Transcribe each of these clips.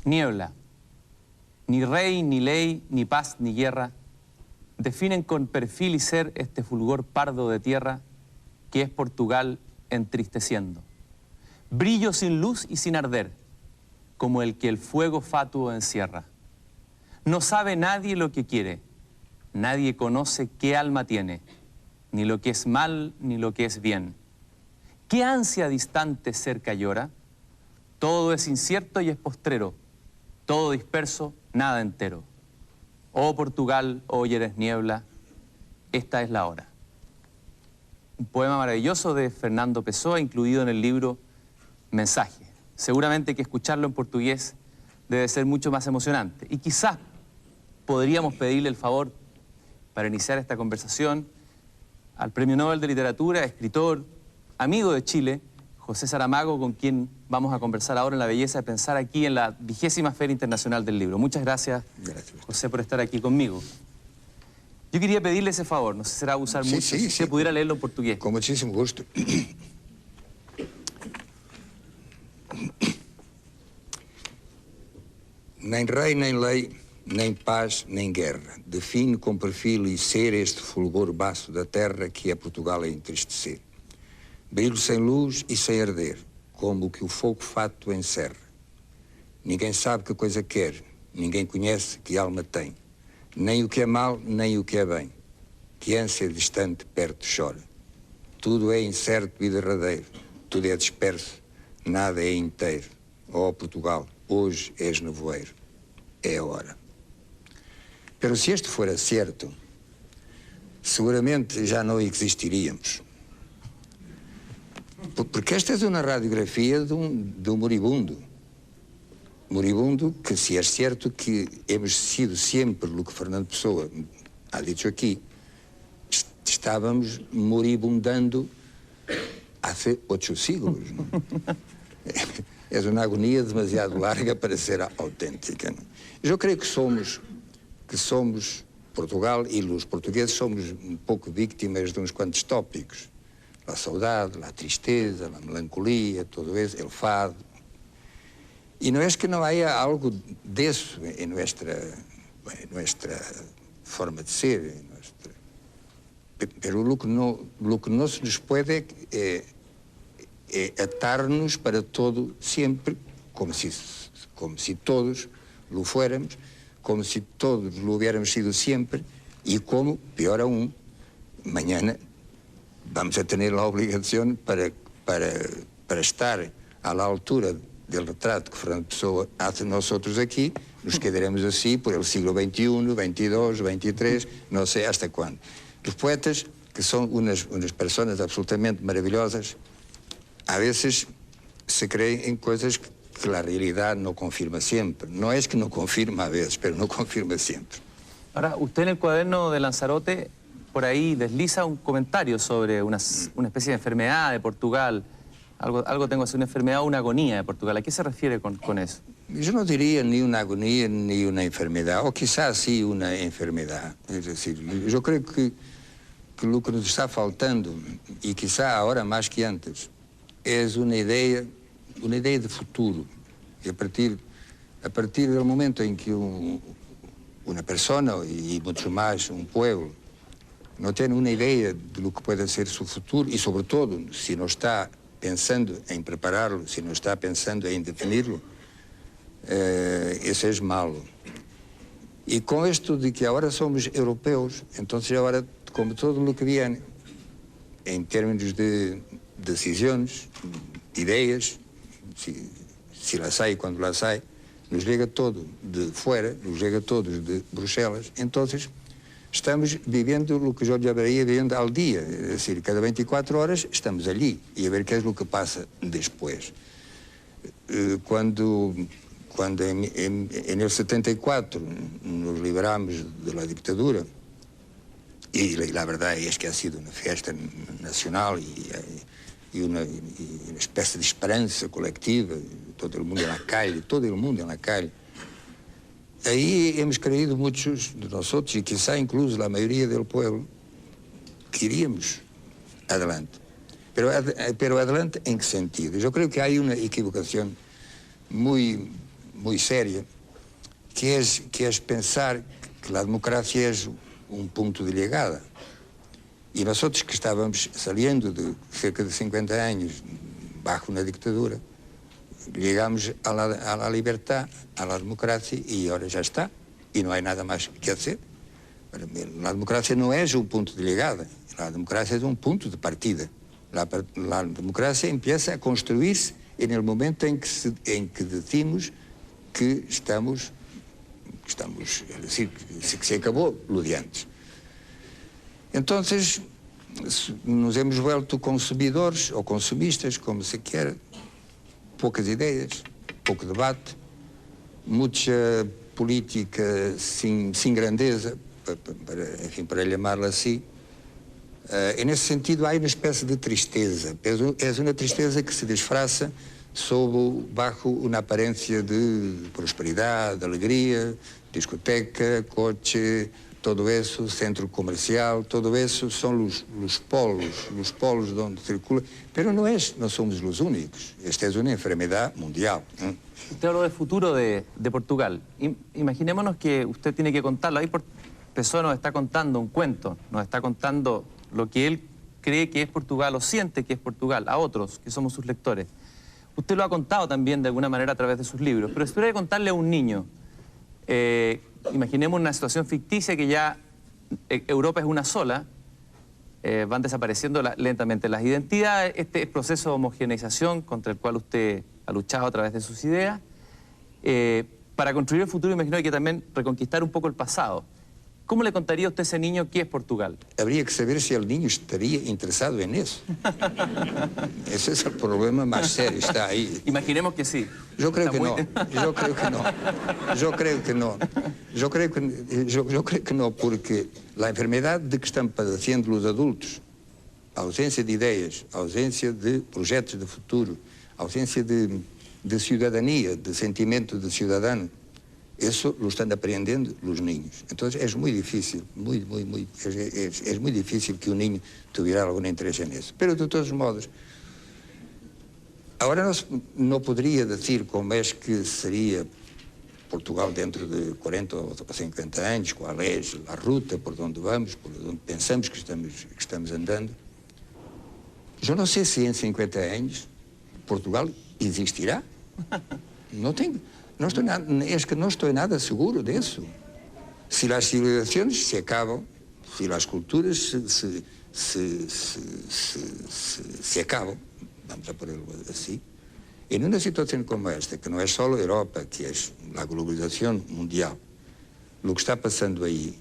Niebla. Ni rey, ni ley, ni paz, ni guerra definen con perfil y ser este fulgor pardo de tierra que es Portugal entristeciendo. Brillo sin luz y sin arder, como el que el fuego fatuo encierra. No sabe nadie lo que quiere, nadie conoce qué alma tiene, ni lo que es mal, ni lo que es bien. ¿Qué ansia distante cerca llora? Todo es incierto y es postrero, todo disperso, nada entero. Oh Portugal, hoy eres niebla, esta es la hora. Un poema maravilloso de Fernando Pessoa, incluido en el libro Mensaje. Seguramente que escucharlo en portugués debe ser mucho más emocionante. Y quizás podríamos pedirle el favor, para iniciar esta conversación, al Premio Nobel de Literatura, escritor, amigo de Chile, José Saramago, con quien vamos a conversar ahora en La Belleza de Pensar aquí en la 20ª Feria Internacional del Libro. Muchas gracias, José, por estar aquí conmigo. Yo quería pedirle ese favor, no sé si será abusar mucho, si usted pudiera leerlo en portugués. Con muchísimo gusto. Nem rei, nem lei, nem paz, nem guerra, define com perfil e ser este fulgor baço da terra que é Portugal a entristecer. Brilho sem luz e sem arder, como o que o fogo fato encerra. Ninguém sabe que coisa quer, ninguém conhece que alma tem. Nem o que é mal, nem o que é bem. Que ânsia distante perto chora. Tudo é incerto e derradeiro, tudo é disperso, nada é inteiro. Oh Portugal, hoje és nevoeiro, é a hora. Pero se este fora certo, seguramente já não existiríamos. Porque esta é uma radiografia de um moribundo. Moribundo que, se é certo que hemos sido sempre, o que Fernando Pessoa ha dicho aqui, estávamos moribundando há 8 siglos. É uma agonia demasiado larga para ser autêntica. Eu creio que somos Portugal e os portugueses somos um pouco vítimas de uns quantos tópicos. A saudade, a tristeza, a melancolia, todo isso, o fado. E não é que não há algo disso em nossa forma de ser. Pero lo que não se nos pode é atar-nos para todo sempre, como se todos lo fuéramos, como se todos lo hubiéramos sido sempre, e como, pior aún, mañana vamos a tener la obligación para estar a la altura del retrato que Fernando Pessoa hace nosotros aquí, nos quedaremos así por el siglo XXI, XXII, XXIII, no sé hasta cuándo. Los poetas, que son unas personas absolutamente maravillosas, a veces se creen en cosas que la realidad no confirma siempre. No es que no confirma a veces, pero no confirma siempre. Ahora, usted en el cuaderno de Lanzarote, por ahí desliza un comentario sobre una especie de enfermedad de Portugal. Algo tengo así, una enfermedad o una agonía de Portugal. ¿A qué se refiere con eso? Yo no diría ni una agonía ni una enfermedad, o quizás sí una enfermedad. Es decir, yo creo que lo que nos está faltando, y quizá ahora más que antes, es una idea de futuro. Y a partir del momento en que una persona, y mucho más un pueblo, no tiene una idea de lo que puede ser su futuro, y sobre todo, si no está pensando en prepararlo, si no está pensando en definirlo, eso es malo. Y con esto de que ahora somos europeos, entonces ahora, como todo lo que viene, en términos de decisiones, de ideas, si las hay, cuando las hay, nos llega todo de fuera, nos llega todo de Bruselas, entonces estamos viviendo o que eu llamaria vivendo al día, es decir, cada 24 horas estamos allí y a ver qué es lo que pasa después. Cuando en el 74 nos liberamos de la dictadura, y la verdad es que ha sido una fiesta nacional y una especie de esperanza colectiva, todo el mundo en la calle, Aí hemos creído muchos de nosotros, y quizá incluso la mayoría del pueblo, que iríamos adelante. Pero adelante, ¿en qué sentido? Yo creo que hay una equivocación muy muy seria, que es pensar que la democracia es un punto de llegada. Y nosotros que estábamos saliendo de cerca de 50 años bajo una dictadura, llegamos a la libertad, a la democracia, y ahora ya está. Y no hay nada más que hacer. La democracia no es un punto de llegada, la democracia es un punto de partida. La democracia empieza a construirse en el momento en que decimos que estamos, es decir, que se acabó lo de antes. Entonces, nos hemos vuelto consumidores ou consumistas, como se quer, poucas ideias, pouco debate, muita política sem grandeza, para llamarla assim. E nesse sentido há uma espécie de tristeza. É uma tristeza que se disfraça bajo uma aparência de prosperidade, de alegria, discoteca, coche, todo eso, centro comercial, todo eso son los polos donde circula, pero no somos los únicos. Esta es una enfermedad mundial. Usted habló del futuro de Portugal. Imaginémonos que usted tiene que contarlo. Ahí Pessoa nos está contando un cuento, nos está contando lo que él cree que es Portugal o siente que es Portugal, a otros, que somos sus lectores. Usted lo ha contado también de alguna manera a través de sus libros, pero espero contarle a un niño. Imaginemos una situación ficticia que ya Europa es una sola, van desapareciendo lentamente las identidades, este proceso de homogeneización contra el cual usted ha luchado a través de sus ideas. Para construir el futuro, imagino que hay que también reconquistar un poco el pasado. ¿Cómo le contaría a usted a ese niño qué es Portugal? Habría que saber si el niño estaría interesado en eso. Ese es el problema más serio, está ahí. Imaginemos que sí. Yo creo que no, yo creo que no. Yo creo que no. Yo creo que no, porque la enfermedad de que están padeciendo los adultos, a ausência de ideias, a ausência de projetos de futuro, a ausência de ciudadanía, de sentimento de ciudadano, eso lo están aprendiendo los niños. Entonces es muy difícil, es muy difícil que un niño tuviera algún interés en eso. Pero de todos modos, ahora no podría decir cómo es que sería Portugal dentro de 40 o 50 años, cuál es la ruta por donde vamos, por donde pensamos que estamos andando. Yo no sé si en 50 años Portugal existirá. Es que no estoy nada seguro de eso. Si las civilizaciones se acaban, si las culturas se acaban, vamos a ponerlo así, en una situación como esta, que no es solo Europa, que es la globalización mundial, lo que está pasando ahí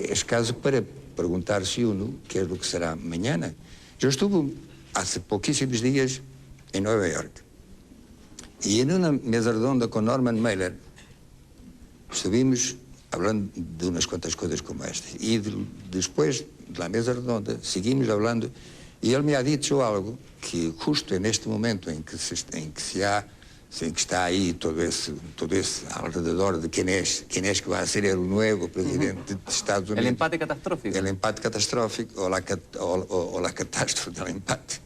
es caso para preguntarse uno qué es lo que será mañana. Yo estuve hace poquísimos días en Nueva York. Y en una mesa redonda con Norman Mailer estuvimos hablando de unas cuantas cosas como estas. Y después de la mesa redonda seguimos hablando y él me ha dicho algo que justo en este momento en que está ahí todo ese alrededor de quién es que va a ser el nuevo presidente de Estados Unidos. El empate catastrófico. El empate catastrófico o la catástrofe del empate.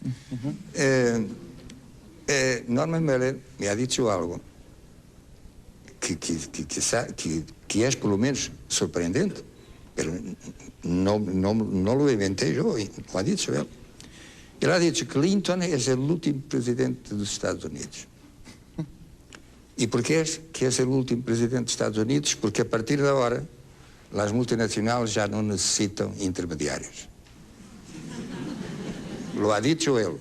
Norman Mailer me ha dicho algo que es por lo menos sorprendente, pero no lo inventé yo, lo ha dicho él. Él ha dicho que Clinton es el último presidente de los Estados Unidos. ¿Y por qué es que es el último presidente de Estados Unidos? Porque a partir de ahora las multinacionales ya no necesitan intermediarios. Lo ha dicho él.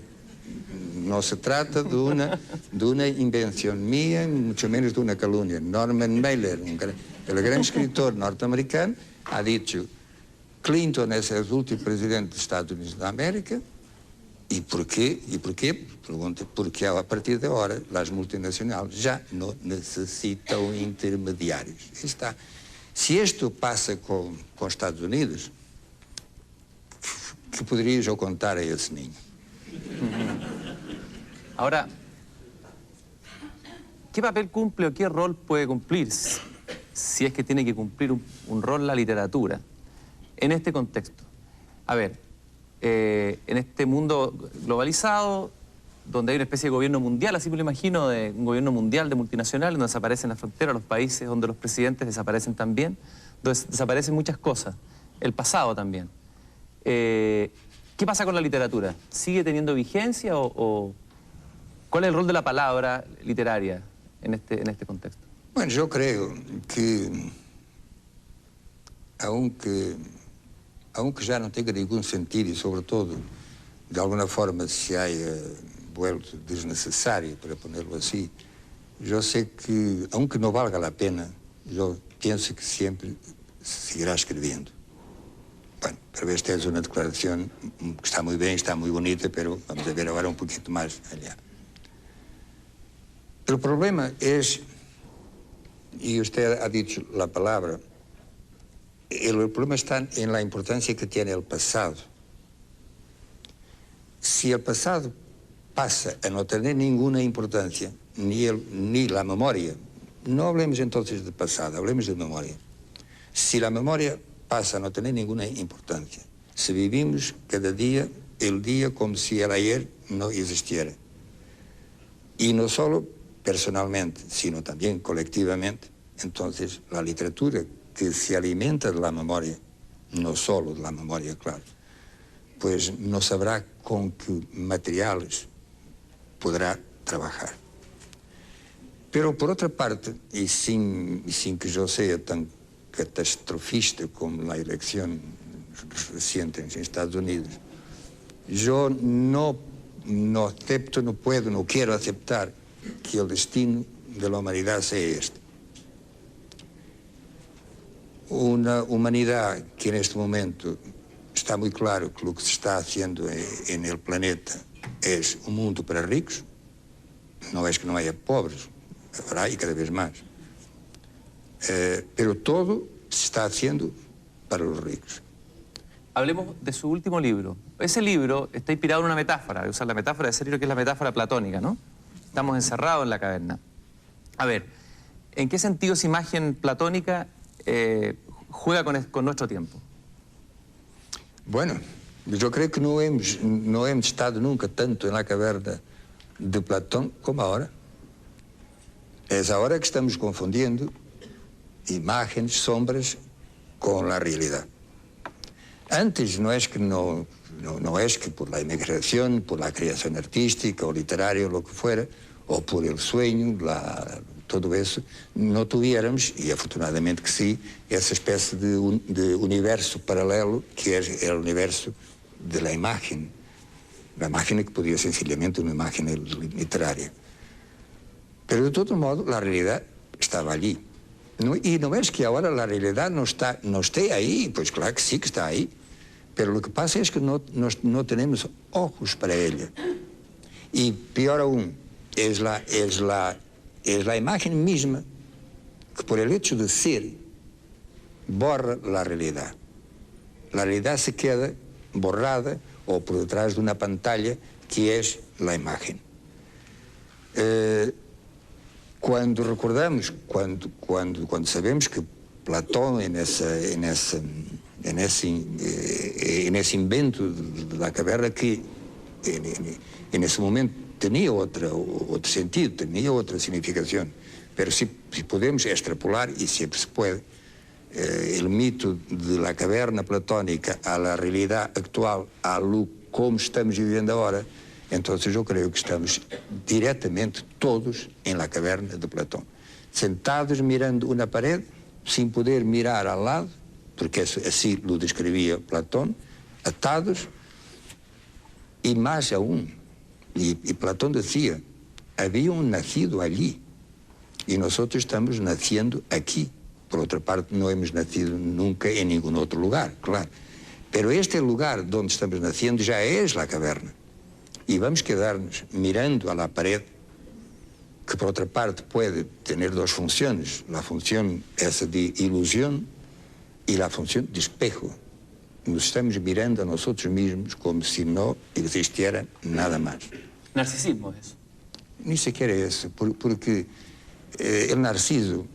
No se trata de una invención mía, mucho menos de una calumnia. Norman Mailer, el gran escritor norteamericano, ha dicho: Clinton es el último presidente de Estados Unidos de América. ¿Y por qué? Pregunta, porque a partir de ahora las multinacionales ya no necesitan intermediarios. Está. Si esto pasa con Estados Unidos, ¿qué podría yo contar a ese niño? Ahora, ¿qué papel cumple o qué rol puede cumplir, si es que tiene que cumplir un rol la literatura en este contexto? A ver, en este mundo globalizado, donde hay una especie de gobierno mundial, así me lo imagino, de un gobierno mundial de multinacionales, donde desaparecen las fronteras, los países, donde los presidentes desaparecen también, donde desaparecen muchas cosas, el pasado también. ¿Qué pasa con la literatura? ¿Sigue teniendo vigencia o cuál es el rol de la palabra literaria en este contexto? Bueno, yo creo que aunque ya no tenga ningún sentido y sobre todo de alguna forma se haya vuelto desnecessário, para ponerlo así, yo sé que, aunque no valga la pena, yo pienso que siempre seguirá escrevendo. Bueno, tal vez esta es una declaración que está muy bien, está muy bonita, pero vamos a ver ahora un poquito más allá. El problema es, y usted ha dicho la palabra, el problema está en la importancia que tiene el pasado. Si el pasado pasa a no tener ninguna importancia, ni la memoria, no hablemos entonces de pasado, hablemos de memoria. Si la memoria pasa a no tener ninguna importancia, si vivimos cada día, el día como si el ayer no existiera, y no solo personalmente, sino también colectivamente, entonces la literatura que se alimenta de la memoria, no solo de la memoria, claro, pues no sabrá con qué materiales podrá trabajar. Pero por otra parte, y sin que yo sea tan catastrofista como la elección reciente en Estados Unidos, yo no acepto, no puedo, no quiero aceptar que el destino de la humanidad sea este. Una humanidad que en este momento está muy claro que lo que se está haciendo en el planeta es un mundo para ricos, no es que no haya pobres, habrá y cada vez más. Pero todo se está haciendo para los ricos. Hablemos de su último libro. Ese libro está inspirado en una metáfora, voy a usar la metáfora de ese libro que es la metáfora platónica, ¿no? Estamos encerrados en la caverna. A ver, ¿en qué sentido esa imagen platónica juega con nuestro tiempo? Bueno, yo creo que no hemos estado nunca tanto en la caverna de Platón como ahora. Es ahora que estamos confundiendo imágenes, sombras con la realidad. Antes no es que por la inmigración, por la creación artística o literaria o lo que fuera, o por el sueño, todo eso, no tuviéramos, y afortunadamente que sí, essa espécie de universo paralelo que es el universo de la imagen. La imagen que podía sencillamente una imagen literaria. Pero de todo modo, la realidad estaba allí. Y no es que ahora la realidad no esté ahí, pues claro que sí que está ahí. Pero lo que pasa es que no tenemos ojos para ella. Y peor aún, es la imagen misma que por el hecho de ser borra la realidad. La realidad se queda borrada o por detrás de una pantalla que es la imagen. Cuando recordamos, cuando sabemos que Platón en ese invento de la caverna que en ese momento tenía otro sentido, tenía otra significación, pero si podemos extrapolar, y siempre se puede, el mito de la caverna platónica a la realidad actual, a lo como estamos viviendo ahora, entonces yo creo que estamos directamente todos en la caverna de Platón, sentados mirando una pared, sin poder mirar al lado, porque así lo describía Platón, atados, y más aún, y Platón decía, habían nacido allí, y nosotros estamos naciendo aquí. Por otra parte, no hemos nacido nunca en ningún otro lugar, claro. Pero este lugar donde estamos naciendo ya es la caverna. Y vamos a quedarnos mirando a la pared, que por otra parte puede tener dos funciones, la función esa de ilusión y la función de espejo. Nos estamos mirando a nosotros mismos como si no existiera nada más. ¿Narcisismo es eso? Ni siquiera eso, porque el narciso,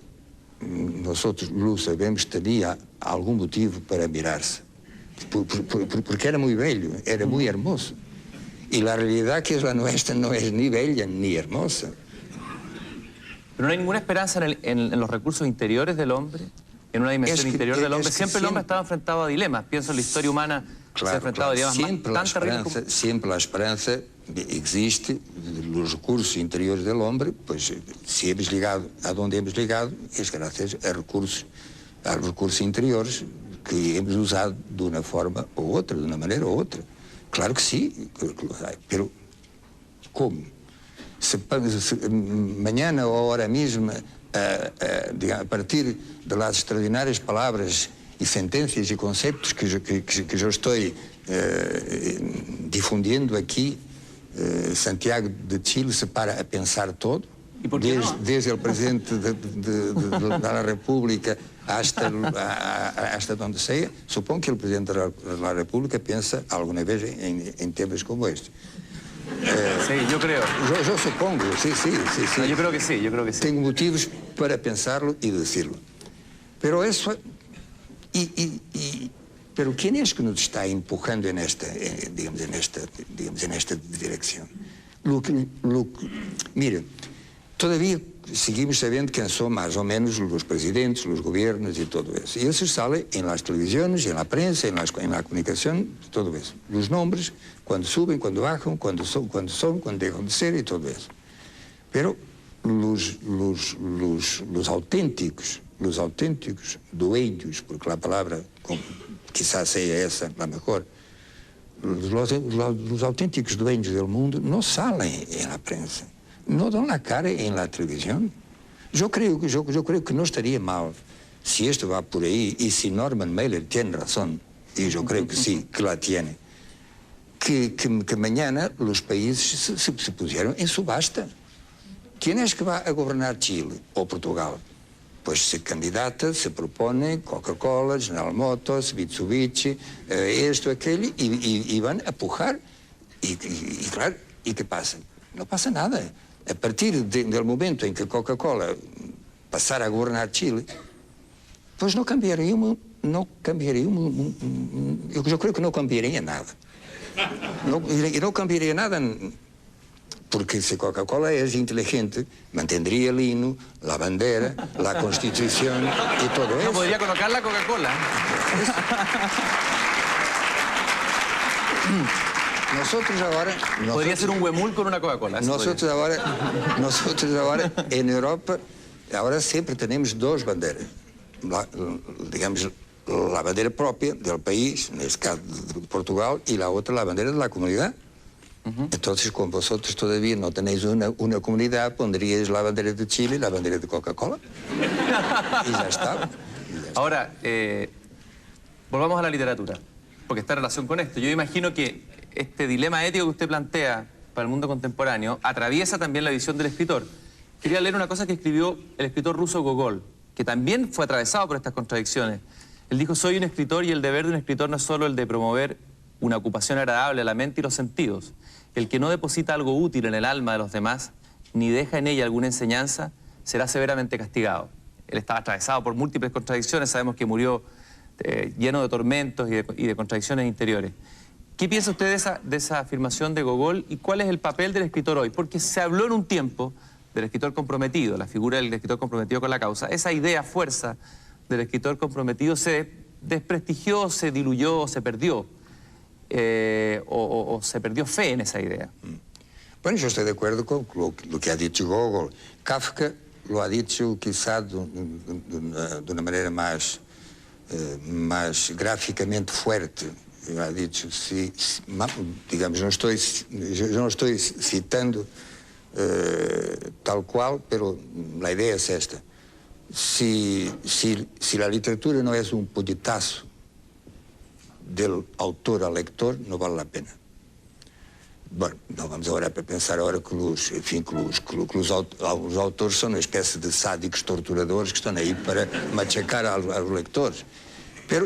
nosotros lo sabemos, tenía algún motivo para mirarse. Porque era muy bello, era muy hermoso. Y la realidad que es la nuestra no es ni bella ni hermosa. Pero no hay ninguna esperanza en los recursos interiores del hombre, en una dimensión interior del hombre. Siempre el hombre estaba enfrentado a dilemas. Pienso en la historia humana, se ha enfrentado a dilemas tan terribles como... Siempre la esperanza existe, los recursos interiores del hombre, pues si hemos llegado a donde hemos llegado, es gracias a recursos interiores que hemos usado de una forma u otra, de una manera u otra. Claro que sí, pero ¿cómo? Mañana o ahora mismo, a partir de las extraordinarias palabras y sentencias y conceptos que yo estoy difundiendo aquí, Santiago de Chile se para a pensar todo, desde el presidente de la República hasta donde sea. Supongo que el presidente de la República piensa alguna vez en temas como este. Sí, yo creo. Yo supongo, sí. No, yo creo que sí. Tengo motivos para pensarlo y decirlo. Pero eso... Pero ¿quién es que nos está empujando en esta dirección? Miren, todavía seguimos sabiendo quién son más o menos los presidentes, los gobiernos y todo eso. Y eso sale en las televisiones, en la prensa, en la comunicación, todo eso. Los nombres, cuando suben, cuando bajan, cuando dejan de ser y todo eso. Pero los auténticos dueños, porque la palabra quizás sea esa la mejor, los auténticos dueños del mundo no salen en la prensa, no dan la cara en la televisión. Yo creo que no estaría mal si esto va por ahí y si Norman Mailer tiene razón, y yo creo que sí, que la tiene, que mañana los países se pusieron en subasta. ¿Quién es que va a gobernar Chile o Portugal? Pues se candidata, se propone Coca-Cola, General Motors, Mitsubishi, esto, aquello, y van a pujar. Y claro, ¿y qué pasa? No pasa nada. A partir del momento en que Coca-Cola pasara a gobernar Chile, pues yo creo que no cambiaría nada. Y no cambiaría nada, porque si Coca-Cola es inteligente, mantendría el himno, la bandera, la Constitución y todo eso. No podría colocar la Coca-Cola. Nosotros ahora... Podría ser un huemul con una Coca-Cola. Nosotros ahora en Europa, ahora siempre tenemos dos banderas. Digamos, la bandera propia del país, en este caso de Portugal, y la otra la bandera de la comunidad. Entonces, como vosotros todavía no tenéis una comunidad, pondríais la bandera de Chile y la bandera de Coca-Cola. Y ya está. Ahora, volvamos a la literatura, porque está en relación con esto. Yo imagino que este dilema ético que usted plantea para el mundo contemporáneo atraviesa también la visión del escritor. Quería leer una cosa que escribió el escritor ruso Gogol, que también fue atravesado por estas contradicciones. Él dijo: soy un escritor y el deber de un escritor no es solo el de promover una ocupación agradable a la mente y los sentidos. El que no deposita algo útil en el alma de los demás, ni deja en ella alguna enseñanza, será severamente castigado. Él estaba atravesado por múltiples contradicciones, sabemos que murió lleno de tormentos y de contradicciones interiores. ¿Qué piensa usted de esa afirmación de Gogol y cuál es el papel del escritor hoy? Porque se habló en un tiempo del escritor comprometido, la figura del escritor comprometido con la causa. Esa idea, fuerza del escritor comprometido se desprestigió, se diluyó, se perdió. O se perdió fe en esa idea. Bueno, yo estoy de acuerdo con lo que ha dicho Gogol. Kafka lo ha dicho quizá de una manera más gráficamente fuerte. Ha dicho, digamos, yo no estoy citando tal cual, pero la idea es esta. Si la literatura no es un puñetazo del autor al lector, no vale la pena. Bueno, não vamos agora para pensar agora que os autores são uma espécie de sádicos torturadores que estão aí para machacar aos leitores.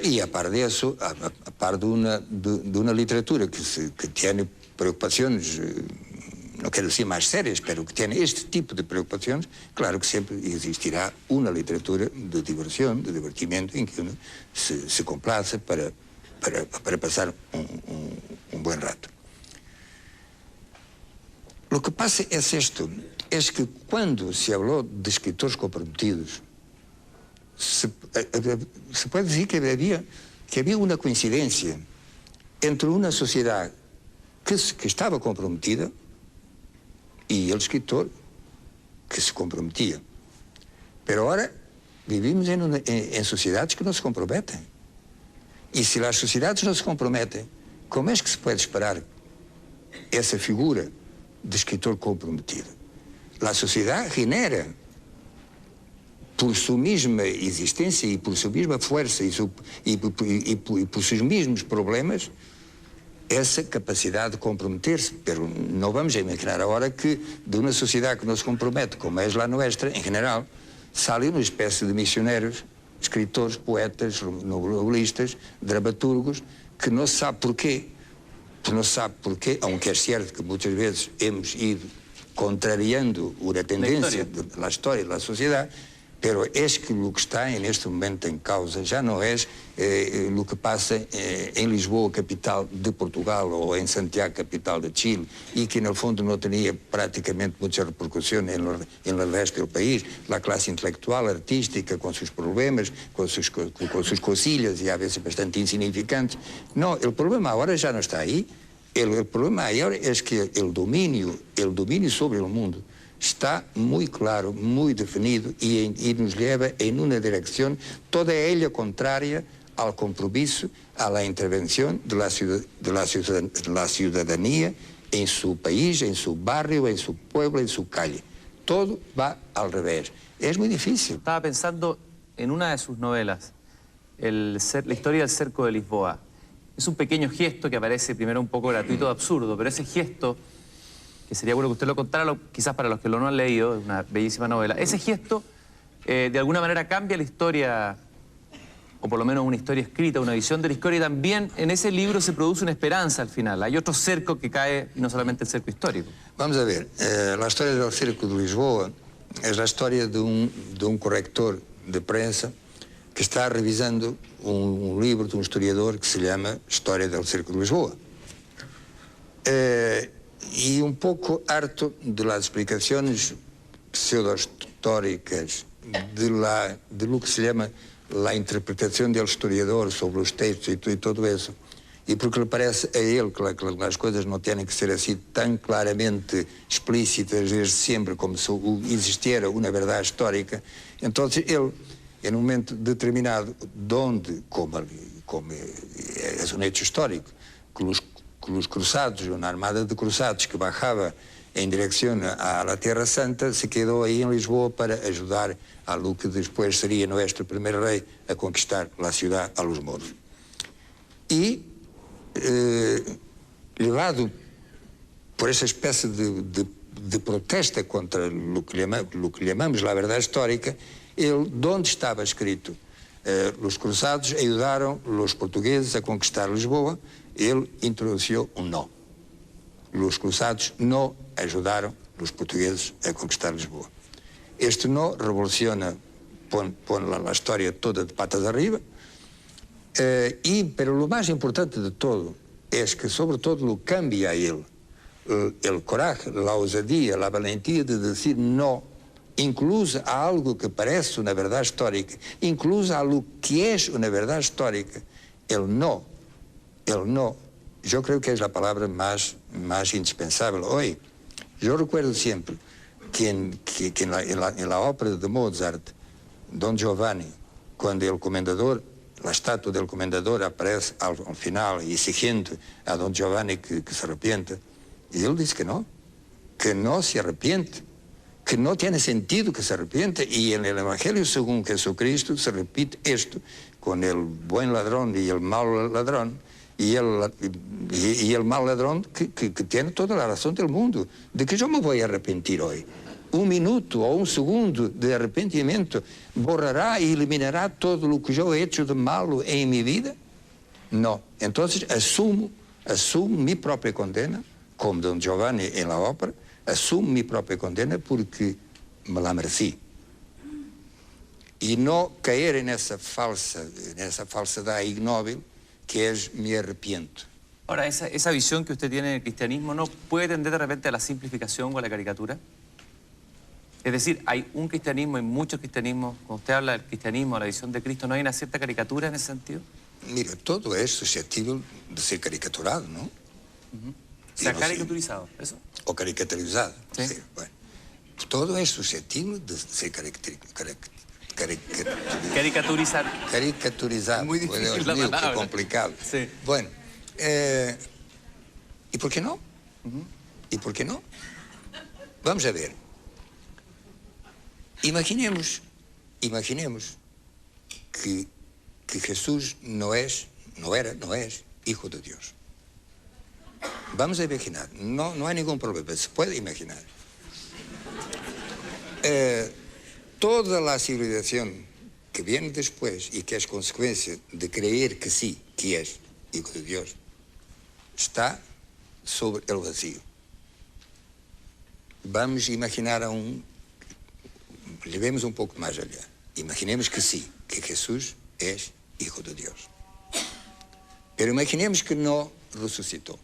E a par disso, a par de uma literatura que tem preocupações, não quero dizer mais sérias, pero que tem este tipo de preocupações, claro que sempre existirá uma literatura de diversão, de divertimento, em que uno se complace para pasar un buen rato. Lo que pasa es esto, es que cuando se habló de escritores comprometidos, se puede decir que había una coincidencia entre una sociedad que estaba comprometida y el escritor que se comprometía. Pero ahora vivimos en sociedades que no se comprometen. Y si las sociedades no se comprometen, ¿cómo es que se puede esperar esa figura de escritor comprometido? La sociedad genera, por su misma existencia y por su misma fuerza y por sus mismos problemas, essa capacidade de comprometer-se. Pero não vamos imaginar agora que de uma sociedade que não se compromete, como é a nossa, em geral, sale uma espécie de missionários, escritores, poetas, novelistas, dramaturgos, que não se sabe porquê. Que não se sabe porquê, aunque é certo que muitas vezes hemos ido contrariando a tendência da história da sociedade, pero es que lo que está en este momento en causa ya no es lo que pasa en Lisboa, capital de Portugal, o en Santiago, capital de Chile, y que en el fondo no tenía prácticamente mucha repercusión en el resto del país. La clase intelectual, artística, con sus problemas, con sus cosillas y a veces bastante insignificantes. No, el problema ahora ya no está ahí. El problema ahora es que el dominio sobre el mundo está muy claro, muy definido y nos lleva en una dirección toda ella contraria al compromiso, a la intervención de la ciudadanía en su país, en su barrio, en su pueblo, en su calle. Todo va al revés. Es muy difícil. Estaba pensando en una de sus novelas, la historia del cerco de Lisboa. Es un pequeño gesto que aparece primero un poco gratuito, absurdo, pero ese gesto, que sería bueno que usted lo contara, quizás para los que lo no han leído, es una bellísima novela. Ese gesto, de alguna manera, cambia la historia, o por lo menos una historia escrita, una visión de la historia, y también en ese libro se produce una esperanza al final. Hay otro cerco que cae, y no solamente el cerco histórico. Vamos a ver, la historia del cerco de Lisboa es la historia de un corrector de prensa que está revisando un libro de un historiador que se llama Historia del cerco de Lisboa. Y un poco harto de las explicaciones pseudo-históricas de lo que se llama la interpretación del historiador sobre los textos y todo eso, y porque le parece a él que las cosas no tienen que ser así tan claramente explícitas desde siempre como si existiera una verdad histórica, entonces él, en un momento determinado, donde, como es un hecho histórico, que los cruzados, una armada de cruzados que bajaba en dirección a la Tierra Santa, se quedó ahí en Lisboa para ayudar a lo que después sería nuestro primer rey a conquistar la ciudad a los moros. Y llevado por esa especie de protesta contra lo que llamamos la verdad histórica, donde estaba escrito, los cruzados ayudaron los portugueses a conquistar Lisboa, él introdujo un no. Los cruzados no ayudaron los portugueses a conquistar Lisboa. Este no revoluciona, pone la historia toda de patas arriba, pero lo más importante de todo es que sobre todo lo cambia a él, el coraje, la osadía, la valentía de decir no, incluso a algo que parece una verdad histórica, incluso a lo que es una verdad histórica. El no, yo creo que es la palabra más indispensable hoy. Yo recuerdo siempre que en la ópera de Mozart, Don Giovanni, cuando el comendador, la estatua del comendador aparece al final exigiendo a Don Giovanni que se arrepienta, y él dice que no se arrepiente, que no tiene sentido que se arrepiente. Y en el Evangelio según Jesucristo se repite esto con el buen ladrón y el mal ladrón, y el mal ladrón que tiene toda la razón del mundo, de que yo me voy a arrepentir hoy. Un minuto o un segundo de arrepentimiento borrará y eliminará todo lo que yo he hecho de malo en mi vida. No, entonces asumo mi propia condena, como Don Giovanni en la ópera, asumo mi propia condena porque me la merecí. Y no caer en esa falsedad ignóbil que es me arrepiento. Ahora, esa visión que usted tiene del cristianismo no puede tender de repente a la simplificación o a la caricatura. Es decir, hay un cristianismo, hay muchos cristianismos. Cuando usted habla del cristianismo, la visión de Cristo, ¿no hay una cierta caricatura en ese sentido? Mira, todo es susceptible de ser caricaturado, ¿no? Se ha caricaturizado, ¿eso? O caricaturizado. Sí. Sí, bueno. Todo es susceptible de ser caricaturizado. Muy difícil Dios la mío, palabra. qué complicado. Sí. Bueno, ¿y por qué no? ¿Y por qué no? Vamos a ver. Imaginemos que Jesús no es hijo de Dios. Vamos a imaginar, no hay ningún problema, se puede imaginar. Toda la civilización que viene después y que es consecuencia de creer que sí, que es hijo de Dios, está sobre el vacío. Vamos a imaginar levemos un poco más allá. Imaginemos que sí, que Jesús es hijo de Dios. Pero imaginemos que no resucitó.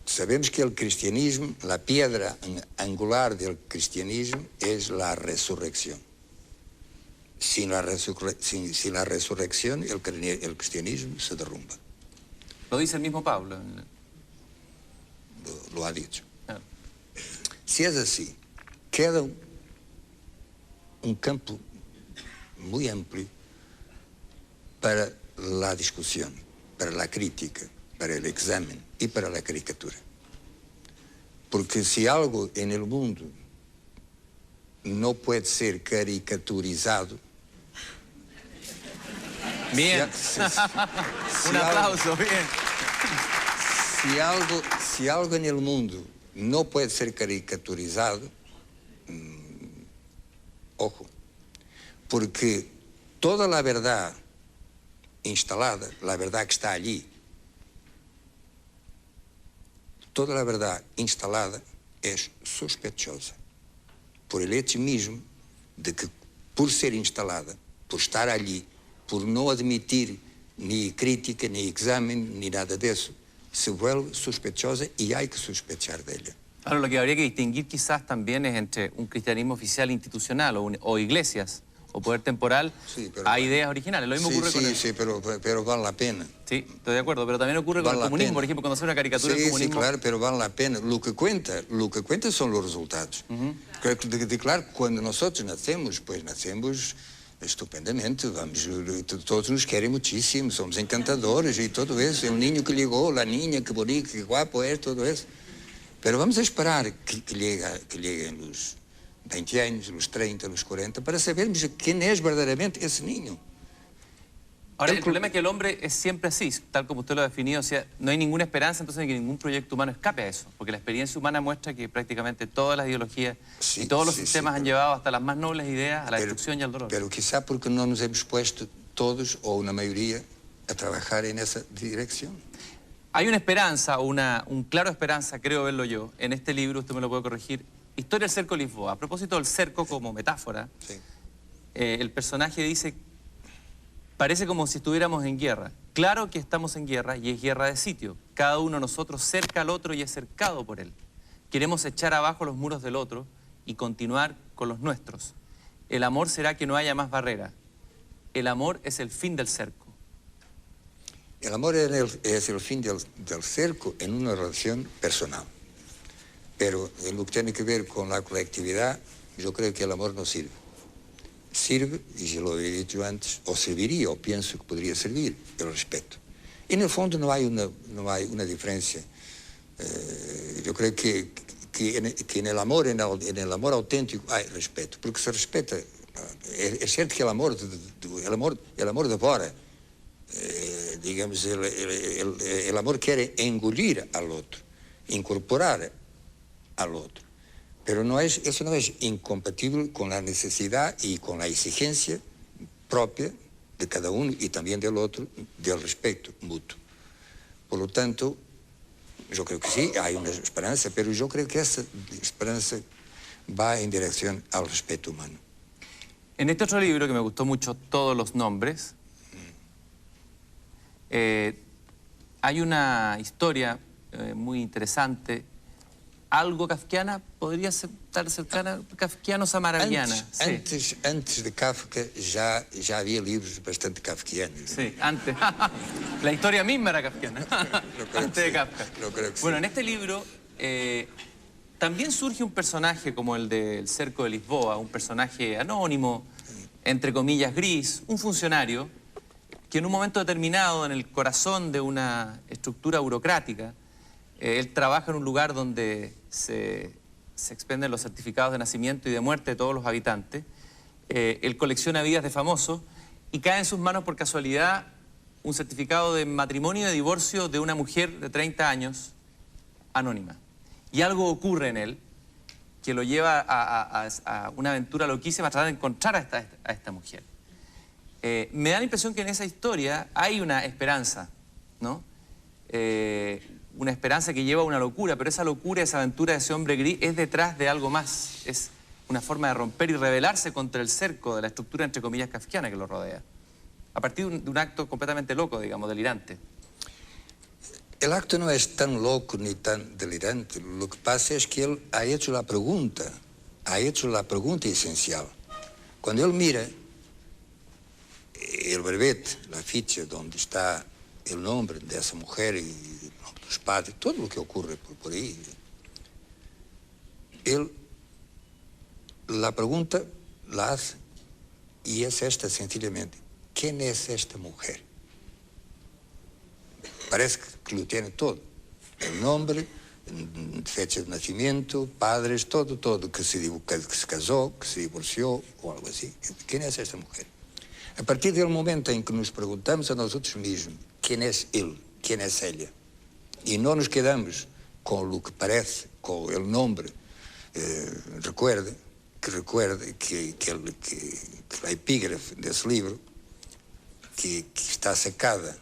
Sabemos que el cristianismo, la piedra angular del cristianismo es la resurrección. Sin la resurrección, el cristianismo se derrumba. Lo dice el mismo Pablo. Lo ha dicho. Ah. Si es así, queda un campo muy amplio para la discusión, para la crítica, para el examen y para la caricatura. Porque si algo en el mundo no puede ser caricaturizado... Bien. Un aplauso, bien. Si algo en el mundo no puede ser caricaturizado, ojo, porque toda la verdad instalada, la verdad que está allí, toda la verdad instalada es sospechosa, por el hecho mismo de que, por ser instalada, por estar allí, por no admitir ni crítica, ni examen, ni nada de eso, se vuelve sospechosa y hay que sospechar de ella. Ahora, lo que habría que distinguir quizás también es entre un cristianismo oficial institucional o iglesias o poder temporal a ideas originales. Lo mismo ocurre con el... Sí, pero vale la pena. Sí, estoy de acuerdo, pero también ocurre con el comunismo, por ejemplo, cuando hace una caricatura del comunismo. Sí, claro, pero vale la pena. Lo que cuenta son los resultados. Claro, cuando nosotros nacemos, pues nacemos estupendamente, todos nos querem muchísimo, somos encantadores y todo eso, el niño que llegó, la niña, que bonito, que guapo es, todo eso. Pero vamos a esperar que lleguen los 20 años, los 30, los 40, para sabermos quién es verdaderamente ese niño. Ahora, el problema es que el hombre es siempre así, tal como usted lo ha definido, o sea, no hay ninguna esperanza entonces de que ningún proyecto humano escape a eso, porque la experiencia humana muestra que prácticamente todas las ideologías y todos los sistemas han llevado hasta las más nobles ideas a la destrucción y al dolor. Pero quizá porque no nos hemos puesto todos, o una mayoría, a trabajar en esa dirección. Hay una esperanza, un claro esperanza, creo verlo yo, en este libro, usted me lo puede corregir, Historia del cerco de Lisboa. A propósito del cerco como metáfora, el personaje dice... Parece como si estuviéramos en guerra. Claro que estamos en guerra y es guerra de sitio. Cada uno de nosotros cerca al otro y es cercado por él. Queremos echar abajo los muros del otro y continuar con los nuestros. El amor será que no haya más barrera. El amor es el fin del cerco. El amor es el fin del cerco en una relación personal. Pero en lo que tiene que ver con la colectividad, yo creo que el amor no sirve. Sirve, y ya lo he dicho antes, o serviría, o pienso que podría servir, el respeto. Y en el fondo no hay una diferencia. Yo creo que en el amor auténtico hay respeto, porque se respeta. Es cierto que el amor devora. Digamos, el amor quiere engullir al otro, incorporar al otro. Pero eso no es incompatible con la necesidad y con la exigencia propia de cada uno y también del otro, del respeto mutuo. Por lo tanto, yo creo que sí, hay una esperanza, pero yo creo que esa esperanza va en dirección al respeto humano. En este otro libro, que me gustó mucho, Todos los nombres, Hay una historia muy interesante, algo kafkiana, podría estar cercana, kafkiano-samaraviana. Antes de Kafka ya había libros bastante kafkianos. Sí, antes. La historia misma era kafkiana, antes de Kafka. Bueno, en este libro también surge un personaje como el del Cerco de Lisboa, un personaje anónimo, entre comillas gris, un funcionario que en un momento determinado, en el corazón de una estructura burocrática, él trabaja en un lugar donde se expenden los certificados de nacimiento y de muerte de todos los habitantes. Él colecciona vidas de famosos y cae en sus manos por casualidad un certificado de matrimonio y de divorcio de una mujer de 30 años, anónima. Y algo ocurre en él que lo lleva a una aventura loquísima, a tratar de encontrar a esta mujer. Me da la impresión que en esa historia hay una esperanza, ¿no? Una esperanza que lleva a una locura, pero esa locura, esa aventura de ese hombre gris es detrás de algo más. Es una forma de romper y rebelarse contra el cerco de la estructura, entre comillas, kafkiana que lo rodea. A partir de un acto completamente loco, digamos, delirante. El acto no es tan loco ni tan delirante. Lo que pasa es que él ha hecho la pregunta esencial. Cuando él mira el verbete, la ficha donde está el nombre de esa mujer y los padres, todo lo que ocurre por ahí, él la pregunta la hace y es esta sencillamente: ¿quién es esta mujer? Parece que lo tiene todo, el nombre, fecha de nacimiento, padres, todo, que se casó, que se divorció o algo así. ¿Quién es esta mujer? A partir del momento en que nos preguntamos a nosotros mismos quién es él, quién es ella, y no nos quedamos con lo que parece, con el nombre, recuerde que la epígrafe desse livro, que está sacada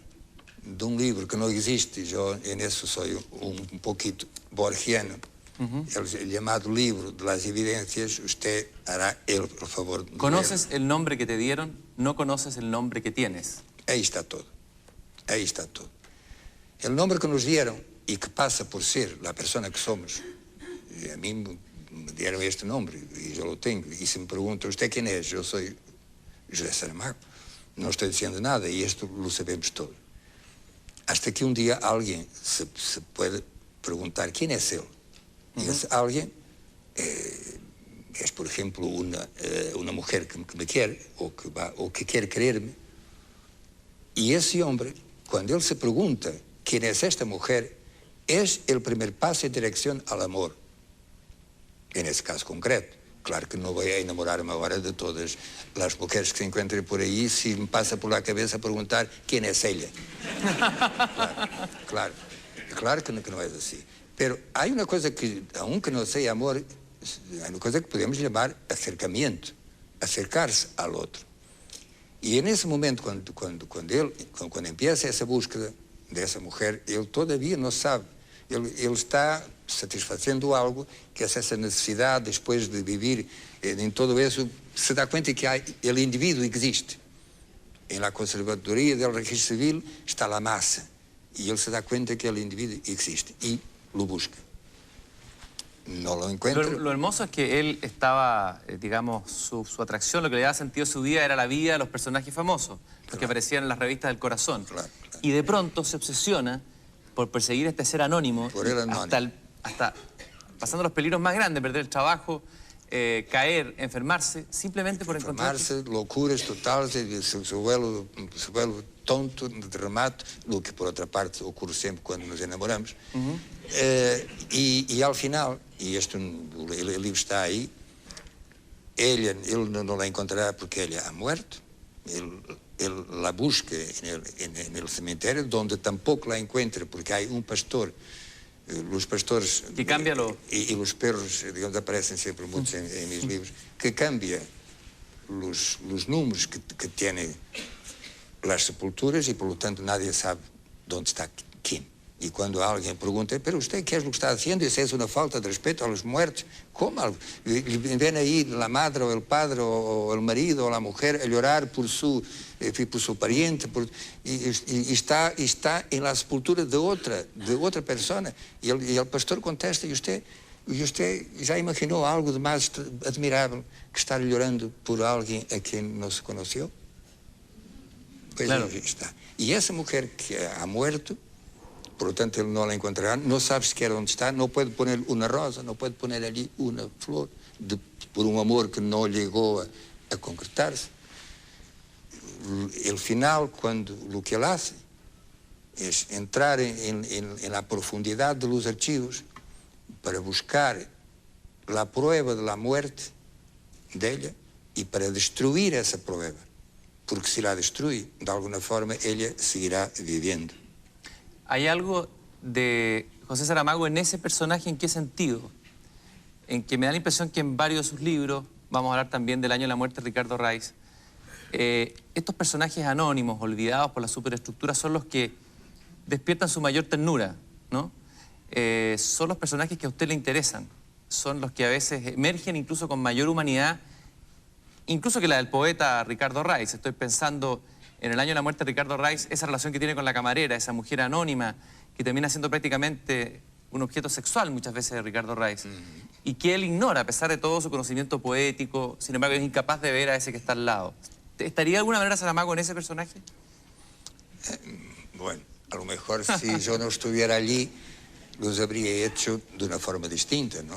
de um livro que não existe, eu nisso sou um pouquinho borgiano, el llamado libro de las evidencias, usted hará el por favor. ¿Conoces el nombre que te dieron? No conoces el nombre que tienes. Ahí está todo. Ahí está todo. El nombre que nos dieron y que pasa por ser la persona que somos. A mí me dieron este nombre y yo lo tengo. Y si me pregunta, ¿usted quién es? Yo soy José Saramago. No estoy diciendo nada y esto lo sabemos todo. Hasta que un día alguien se puede preguntar quién es él. Y ese alguien es, por ejemplo, una mujer que me quiere o que quiere quererme. Y ese hombre, cuando él se pregunta quién es esta mujer, es el primer paso en dirección al amor. En ese caso concreto. Claro que no voy a enamorarme ahora de todas las mujeres que se encuentren por ahí si me pasa por la cabeza preguntar quién es ella. Claro que no es así. Pero hay una cosa que, aunque no sea amor, hay una cosa que podemos llamar acercamiento, acercarse al otro. Y en ese momento, cuando empieza esa búsqueda de esa mujer, él todavía no sabe. Él está satisfazendo algo que es esa necesidad, después de vivir en todo eso, se da cuenta que el individuo existe. En la conservaduría del registro civil está la masa. Y él se da cuenta que el individuo existe y lo busca. No lo encuentra. Lo hermoso es que él estaba, digamos, su atracción, lo que le daba sentido a su vida era la vida de los personajes famosos, los que aparecían en las revistas del corazón. Y de pronto se obsesiona por perseguir a este ser anónimo, hasta pasando los peligros más grandes, perder el trabajo, caer, enfermarse, simplemente por encontrar... Enfermarse, locuras totales, se vuelve tonto de remate, lo que por otra parte ocurre sempre quando nos enamoramos. E ao final, e el livro está aí, ele não la encontrará porque ela ha muerto, ele la busca en el cementerio, donde tampoco la encuentra porque hay un pastor. Los pastores y los perros, digamos, aparecen siempre mucho en mis libros, que cambia los números que tienen las sepulturas y por lo tanto nadie sabe dónde está quién. E quando alguém pergunta, pero usted, ¿qué es lo que está haciendo? Isso é uma falta de respeito aos muertos. Como? Vem aí a madre, ou o padre, ou o marido, ou a mulher a llorar por seu pariente, e está na sepultura de outra pessoa. E o pastor contesta, e você já imaginou algo de mais admirável que estar llorando por alguém a quem não se conheceu? Pois claro. Está. E essa mulher que ha muerto, por lo tanto, ele não a encontrará, não sabe sequer onde está, não pode pôr uma rosa, não pode pôr ali uma flor, por um amor que não chegou a concretar-se. El final, quando o que ele hace, é entrar na profundidade dos archivos para buscar a prueba da morte dela e para destruir essa prueba. Porque se la destrui, de alguma forma, ella seguirá viviendo. ¿Hay algo de José Saramago en ese personaje? ¿En qué sentido? En que me da la impresión que en varios de sus libros, vamos a hablar también del año de la muerte de Ricardo Reis, estos personajes anónimos, olvidados por la superestructura, son los que despiertan su mayor ternura, ¿no? Son los personajes que a usted le interesan, son los que a veces emergen incluso con mayor humanidad, incluso que la del poeta Ricardo Reis. Estoy pensando en el año de la muerte de Ricardo Reis, esa relación que tiene con la camarera, esa mujer anónima, que termina siendo prácticamente un objeto sexual muchas veces de Ricardo Reis, y que él ignora a pesar de todo su conocimiento poético, sin embargo es incapaz de ver a ese que está al lado. ¿Estaría de alguna manera Saramago en ese personaje? Bueno, a lo mejor si yo no estuviera allí, los habría hecho de una forma distinta, ¿no?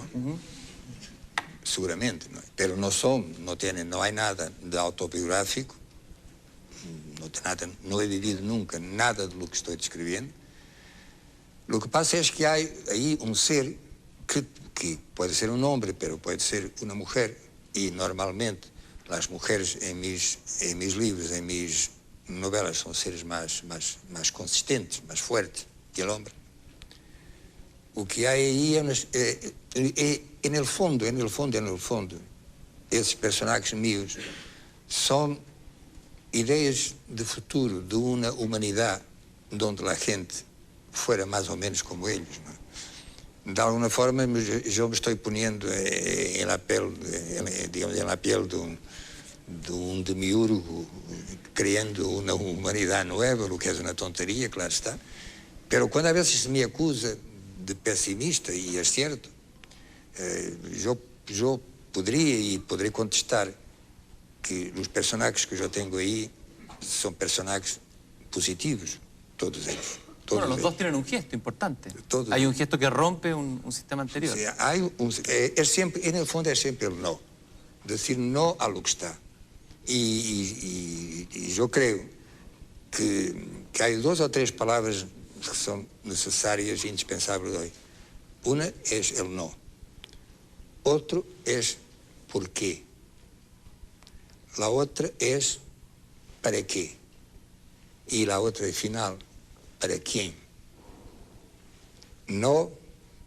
Seguramente, ¿no? Pero no hay nada de autobiográfico, no he vivido nunca nada de lo que estoy describiendo. Lo que pasa es que hay ahí un ser que puede ser un hombre, pero puede ser una mujer, y normalmente las mujeres en mis libros, en mis novelas, son seres más consistentes, más fuertes que el hombre. Lo que hay ahí en el fondo, esos personajes míos son ideas de futuro, de una humanidad donde la gente fuera más o menos como ellos, ¿no? De alguna forma yo me estoy poniendo en la piel, digamos, en la piel de un demiurgo, creando una humanidad nueva, lo que es una tontería, claro está. Pero cuando a veces se me acusa de pesimista, y es cierto, yo podría contestar que los personajes que yo tengo ahí son personajes positivos, todos ellos. Bueno, los dos tienen un gesto importante. Hay un gesto que rompe un sistema anterior. Sí, en el fondo es siempre el no. Decir no a lo que está. Y yo creo que hay 2 o 3 palabras que son necesarias e indispensables hoy. Una es el no. Otro es por qué. La otra es para qué. Y la otra es final, ¿para quién? No,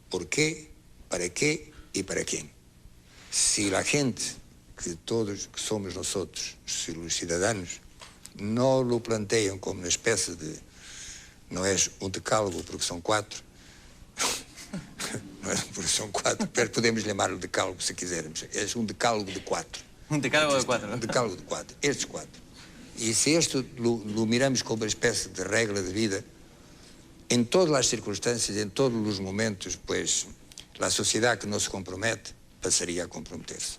¿por qué? ¿Para qué? ¿Y para quién? Si la gente, que todos que somos nosotros, si los ciudadanos, no lo plantean como una especie de... No es un decálogo porque son 4. No es porque son 4, pero podemos llamarlo decálogo si quisermos. Es un decálogo de 4. Un decálogo de 4, ¿no? Un decálogo de 4, estes 4. Y si esto lo miramos como una especie de regla de vida, en todas las circunstancias, en todos los momentos, pues la sociedad que no se compromete pasaría a comprometerse.